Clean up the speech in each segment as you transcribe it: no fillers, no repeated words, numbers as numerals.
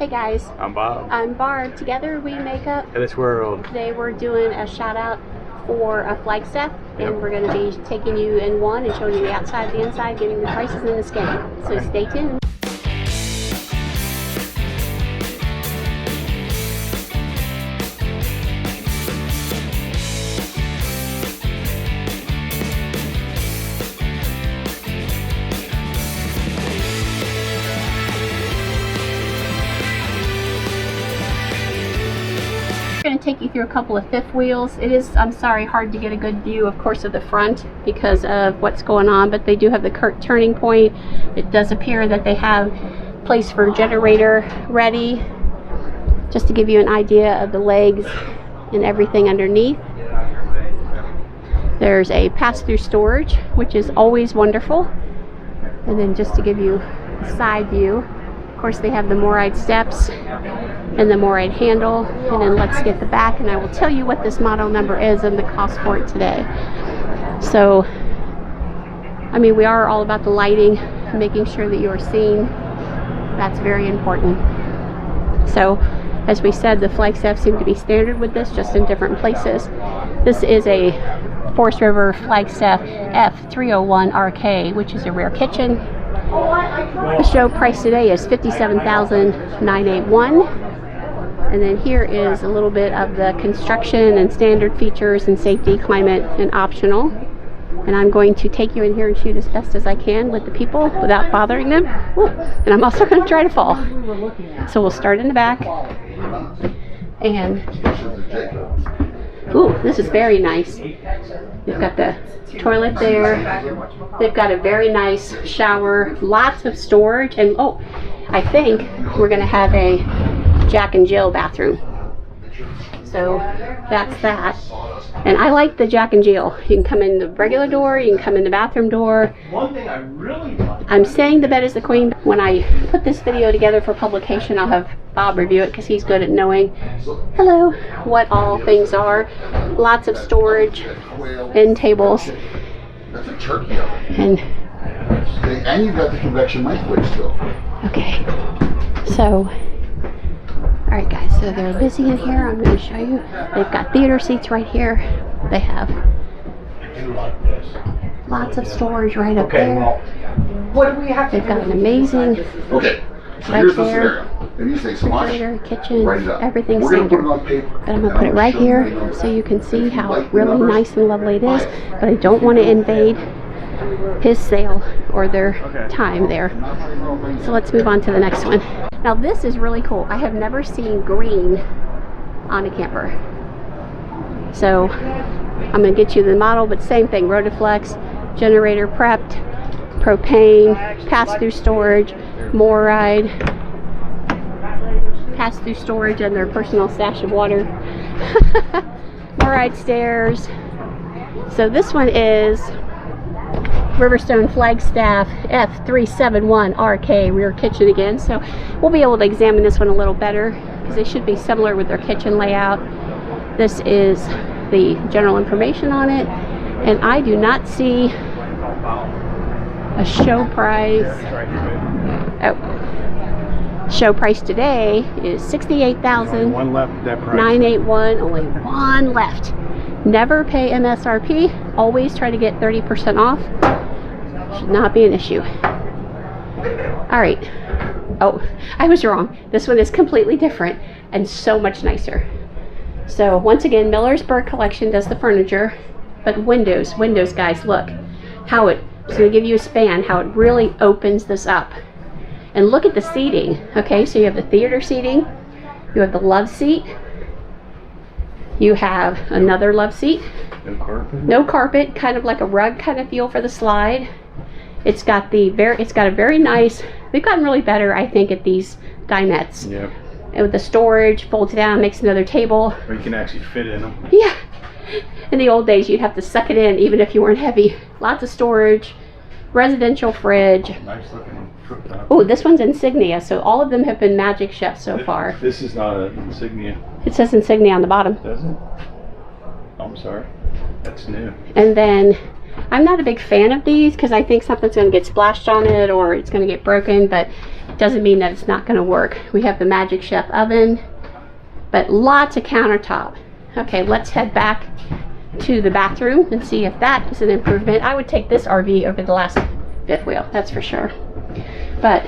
Hey guys. I'm Bob. I'm Barb. Together we make up. HetteshWorld. Today we're doing a shout out for a Flagstaff, and we're going to be taking you in one and showing you the outside, the inside, getting the prices and the skin. So stay tuned. Going to take you through a couple of fifth wheels. It is, I'm sorry, hard to get a good view, of course, of the front because of what's going on, but they do have the turning point. It does appear that they have place for generator ready, just to give you an idea of the legs and everything underneath. There's a pass-through storage, which is always wonderful. And then just to give you a side view, of course, they have the Moride steps and the Moride handle. And then let's get the back, and I will tell you what this model number is and the cost for it today. So, I mean, we are all about the lighting, making sure that you are seeing. That's very important. So, as we said, the Flagstaff seem to be standard with this, just in different places. This is a Forest River Flagstaff F301RK, which is a rear kitchen. The show price today is $57,981. And then here is a little bit of the construction and standard features and safety, climate, and optional. And I'm going to take you in here and shoot as best as I can with the people without bothering them. Ooh, and I'm also going to try to fall. So we'll start in the back. And, ooh, this is very nice. They've got the toilet there. They've got a very nice shower, lots of storage, and oh, I think we're going to have a Jack and Jill bathroom. So that's that. And I like the Jack and Jill. You can come in the regular door, you can come in the bathroom door. One thing I really like. I'm saying the bed is the queen. When I put this video together for publication, I'll have Bob review it because he's good at knowing, hello, what all things are. Lots of storage, end tables. That's a turkey oven. And you've got the convection microwave still. Okay. So, alright guys, so they're busy in here. I'm going to show you. They've got theater seats right here. They have lots of storage right up there. What do we have to They've got an amazing Okay, so right here's the there. scenario. If you say squash, Refrigerator, kitchen, write it up. everything's We're going to put standard. it on paper. But I'm going to put it right here so you can see how really nice and lovely it is. But I don't want to invade his sale or their time there. So let's move on to the next one. Now this is really cool. I have never seen green on a camper. So I'm going to get you the model, but same thing. Rotaflex, generator prepped, propane, pass-through storage, Moride, pass-through storage, and their personal stash of water. Moride stairs. So this one is Riverstone Flagstaff F371RK rear kitchen again. So we'll be able to examine this one a little better because they should be similar with their kitchen layout. This is the general information on it, and I do not see a show price. Oh, show price today is $68,981. Only one left. Never pay MSRP. Always try to get 30% off. Should not be an issue. Alright. Oh, I was wrong. This one is completely different and so much nicer. So, once again, Miller's Bird Collection does the furniture. But windows, guys, look. How it's going to give you a span, how it really opens this up. And look at the seating. Okay, so you have the theater seating. You have the love seat. You have another love seat. No carpet. No carpet, kind of like a rug kind of feel for the slide. It's got a very nice. They've gotten really better, I think, at these dinettes. Yeah. And with the storage, folds down, makes another table. Or you can actually fit in them. Yeah. In the old days, you'd have to suck it in, even if you weren't heavy. Lots of storage, residential fridge. Nice looking cooktop. Oh, this one's Insignia, so all of them have been Magic Chefs so far. This is not an Insignia. It says Insignia on the bottom. Does it? Oh, I'm sorry. That's new. And then I'm not a big fan of these because I think something's going to get splashed on it or it's going to get broken, but doesn't mean that it's not going to work. We have the Magic Chef oven, but lots of countertop. Okay, let's head back to the bathroom and see if that is an improvement. I would take this RV over the last fifth wheel, that's for sure. But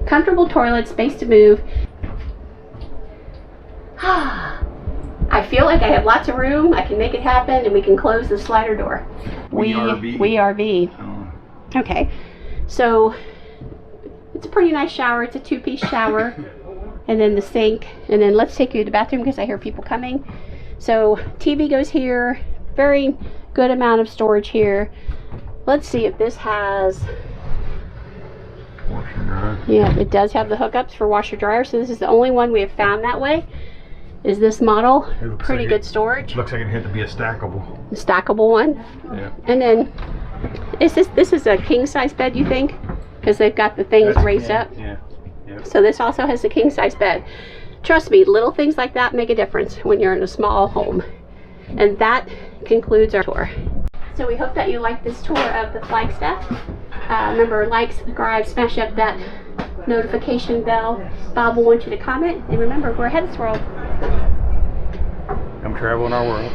comfortable toilet, space to move. I feel like I have lots of room. I can make it happen, and we can close the slider door. We RV. Oh. Okay, so it's a pretty nice shower. It's a two-piece shower, and then the sink, and then let's take you to the bathroom because I hear people coming. So TV goes here. Very good amount of storage here. Let's see if this has. Washer dryer. Yeah, it does have the hookups for washer dryer. So this is the only one we have found that way. Is this model. Pretty good storage. Looks like it had to be a stackable. The stackable one. Yeah. And then is this is a king size bed, you think? Because they've got the things raised up. Yeah. Yep. So this also has a king size bed. Trust me, little things like that make a difference when you're in a small home. And that concludes our tour. So we hope that you liked this tour of the Flagstaff. Remember, like, subscribe, smash up that notification bell. Bob will want you to comment. And remember, we're HetteshWorld. Come travel in our world.